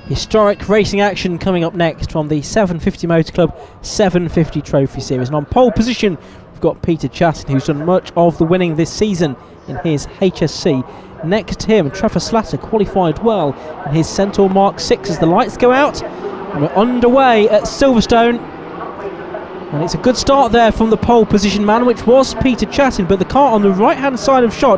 Historic racing action coming up next from the 750 Motor Club 750 Trophy Series. And on pole position, we've got Peter Chatton, who's done much of the winning this season in his HSC. Next to him, Trevor Slatter qualified well in his Centaur Mark 6 as the lights go out. And we're underway at Silverstone. And it's a good start there from the pole position man, which was Peter Chatton. But the car on the right-hand side of shot,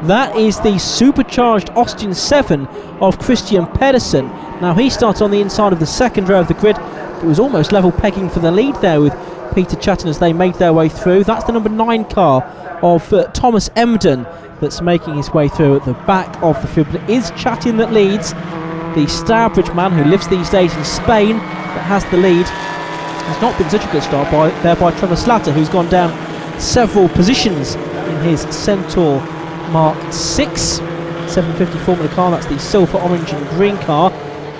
that is the supercharged Austin 7 of Christian Pedersen. Now he starts on the inside of the second row of the grid. It was almost level pegging for the lead there with Peter Chatton as they made their way through. That's the number 9 car of Thomas Emden that's making his way through at the back of the field. But it is Chatton that leads. The Stourbridge man who lives these days in Spain that has the lead. It's not been such a good start by Trevor Slatter, who's gone down several positions in his Centaur Mark 6 750 Formula car. That's the silver, orange and green car.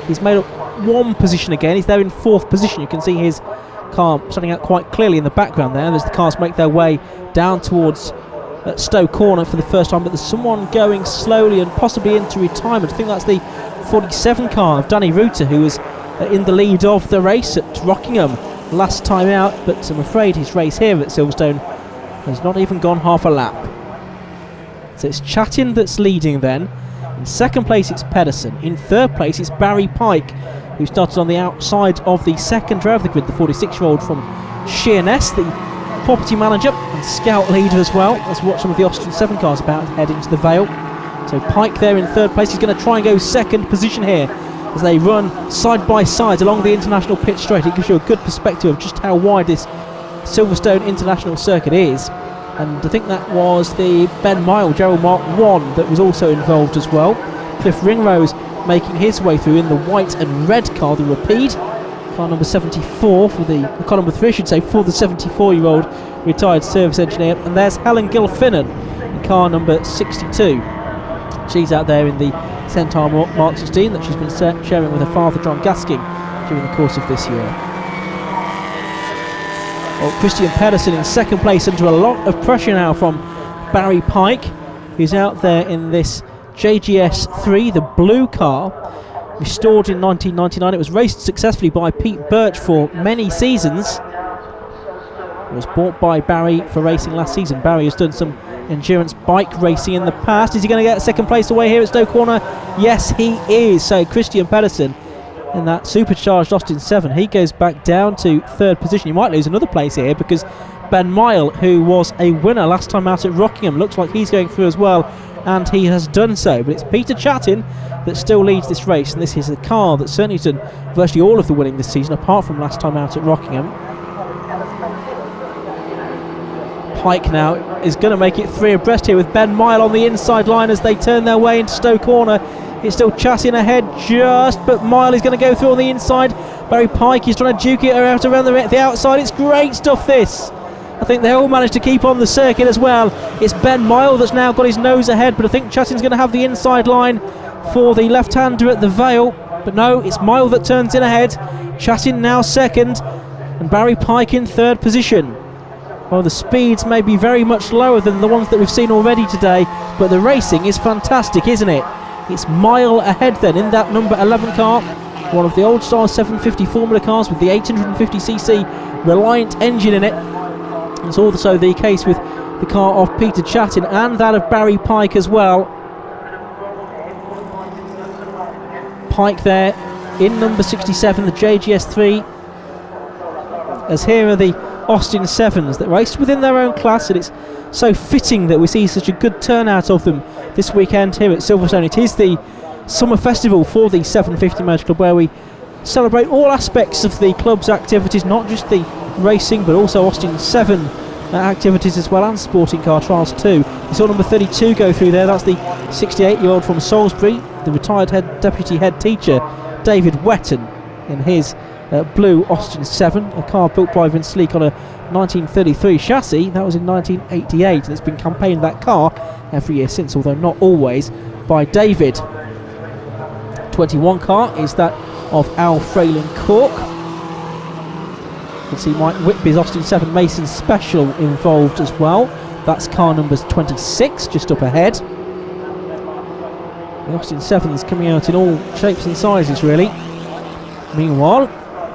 He's made up one position again. He's there in 4th position. You can see his car standing out quite clearly in the background there as the cars make their way down towards Stowe Corner for the first time. But there's someone going slowly and possibly into retirement. I think that's the 47 car of Danny Reuter, who was in the lead of the race at Rockingham last time out, but I'm afraid his race here at Silverstone has not even gone half a lap. So it's Chatton that's leading then. In 2nd place it's Pedersen. In 3rd place it's Barry Pike, who started on the outside of the second row of the grid, the 46-year-old from Sheerness, the property manager and scout leader as well. Let's watch some of the Austin 7 cars about to head into the Vale. So Pike there in 3rd place. He's going to try and go 2nd position here as they run side by side along the international pit straight. It gives you a good perspective of just how wide this Silverstone International Circuit is. And I think that was the Ben Mile Gerald Mark 1 that was also involved as well. Cliff Ringrose making his way through in the white and red car, the Rapide. Car number 74 for car number 3 I should say, for the 74-year-old retired service engineer. And there's Helen Gilfinnan in car number 62. She's out there in the Centaur Mark 16 that she's been sharing with her father John Gasking during the course of this year. Well, Christian Pedersen in 2nd place under a lot of pressure now from Barry Pike, who's out there in this JGS 3, the blue car, restored in 1999. It was raced successfully by Pete Birch for many seasons. It was bought by Barry for racing last season. Barry has done some endurance bike racing in the past. Is he going to get 2nd place away here at Stowe Corner? Yes, he is. So Christian Pedersen in that supercharged Austin 7, he goes back down to 3rd position. He might lose another place here because Ben Mile, who was a winner last time out at Rockingham, looks like he's going through as well, and he has done so. But it's Peter Chatton that still leads this race, and this is a car that's certainly done virtually all of the winning this season apart from last time out at Rockingham. Pike now is going to make it 3 abreast here with Ben Mile on the inside line as they turn their way into Stowe Corner. It's still Chatton ahead just, but Mile is going to go through on the inside. Barry Pike is trying to duke it out around the outside. It's great stuff, this. I think they all managed to keep on the circuit as well. It's Ben Mile that's now got his nose ahead, but I think Chatton's going to have the inside line for the left-hander at the Vale. But no, it's Mile that turns in ahead. Chatton now 2nd, and Barry Pike in 3rd position. Well, the speeds may be very much lower than the ones that we've seen already today, but the racing is fantastic, isn't it? It's Mile ahead then in that number 11 car, one of the old style 750 Formula cars with the 850cc Reliant engine in it. It's also the case with the car of Peter Chatton and that of Barry Pike as well. Pike there in number 67, the JGS3, as here are the Austin 7s that raced within their own class, and it's so fitting that we see such a good turnout of them this weekend here at Silverstone. It is the summer festival for the 750 Motor Club, where we celebrate all aspects of the club's activities, not just the racing but also Austin 7 activities as well, and sporting car trials too. We saw number 32 go through there. That's the 68-year-old from Salisbury, the retired deputy head teacher David Wetton in his blue Austin 7, a car built by Vince Leake on a 1933 chassis. That was in 1988, and it's been campaigned, that car, every year since, although not always, by David. 21 car is that of Al Frayling Cork. You can see Mike Whitby's Austin 7 Mason Special involved as well. That's car number 26, just up ahead. The Austin 7 is coming out in all shapes and sizes, really. Meanwhile,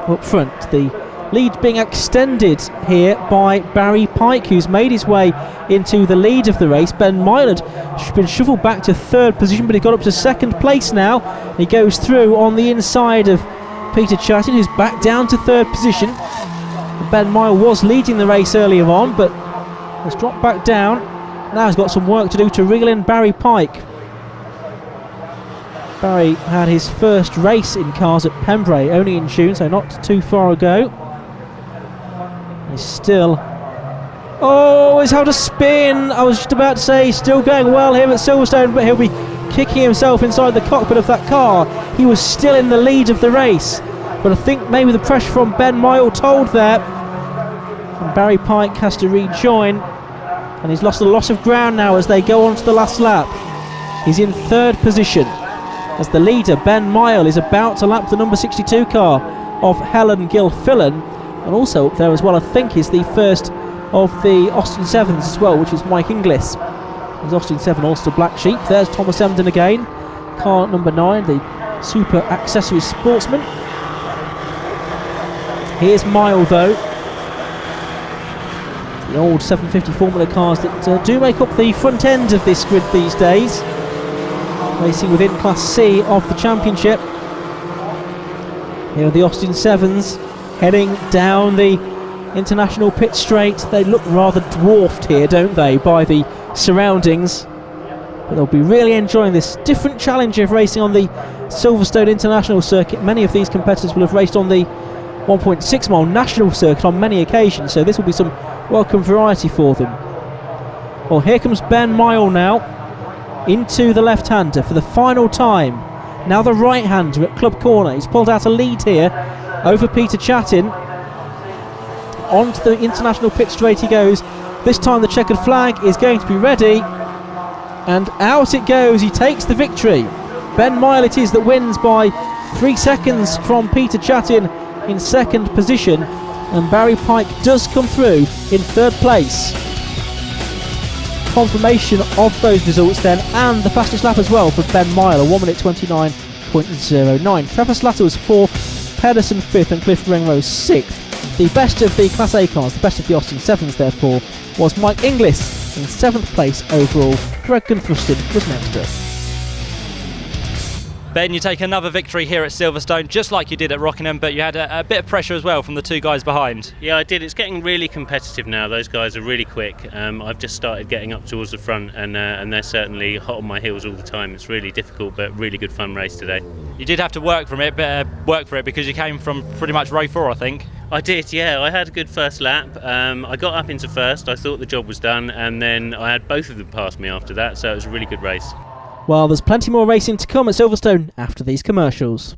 up front, the lead being extended here by Barry Pike, who's made his way into the lead of the race. Ben Mild had been shuffled back to third position, but he got up to second place now. He goes through on the inside of Peter Chattin, who's back down to third position. Ben Mild was leading the race earlier on, but has dropped back down. Now he's got some work to do to reel in Barry Pike. Barry had his first race in cars at Pembrey only in June, so not too far ago. He's still... Oh, he's had a spin! I was just about to say he's still going well here at Silverstone, but he'll be kicking himself inside the cockpit of that car. He was still in the lead of the race, but I think maybe the pressure from Ben Mild told there, and Barry Pike has to rejoin, and he's lost a lot of ground now as they go on to the last lap. He's in third position as the leader, Ben Mild, is about to lap the number 62 car of Helen Gilfillan, and also up there as well, I think, is the first of the Austin 7s as well, which is Mike Inglis. There's Austin 7 Ulster Black Sheep. There's Thomas Emden again, car number 9, the Super Accessories Sportsman. Here's Mild though, the old 750 Formula cars that do make up the front end of this grid these days, racing within Class C of the championship. Here are the Austin 7s heading down the international pit straight. They look rather dwarfed here, don't they, by the surroundings, but they'll be really enjoying this different challenge of racing on the Silverstone International Circuit. Many of these competitors will have raced on the 1.6 mile national circuit on many occasions, so this will be some welcome variety for them. Well, here comes Ben Mild now into the left-hander for the final time. Now the right-hander at Club Corner. He's pulled out a lead here over Peter Chattin. Onto the international pit straight he goes. This time the checkered flag is going to be ready, and out it goes. He takes the victory. Ben Mild it is that wins by 3 seconds from Peter Chattin in second position, and Barry Pike does come through in third place. Confirmation of those results then, and the fastest lap as well for Ben Mild, a 1 minute 29.09. Trevor Slatter was 4th, Pedersen 5th, and Cliff Ringrose 6th. The best of the Class A cars, the best of the Austin 7s therefore, was Mike Inglis in 7th place overall. Greg Gunthustin was next up. Ben, you take another victory here at Silverstone, just like you did at Rockingham, but you had a bit of pressure as well from the two guys behind. Yeah, I did. It's getting really competitive now. Those guys are really quick. I've just started getting up towards the front, and they're certainly hot on my heels all the time. It's really difficult, but really good fun race today. You did have to work for it because you came from pretty much row 4, I think. I did, yeah. I had a good first lap. I got up into first. I thought the job was done, and then I had both of them pass me after that, so it was a really good race. Well, there's plenty more racing to come at Silverstone after these commercials.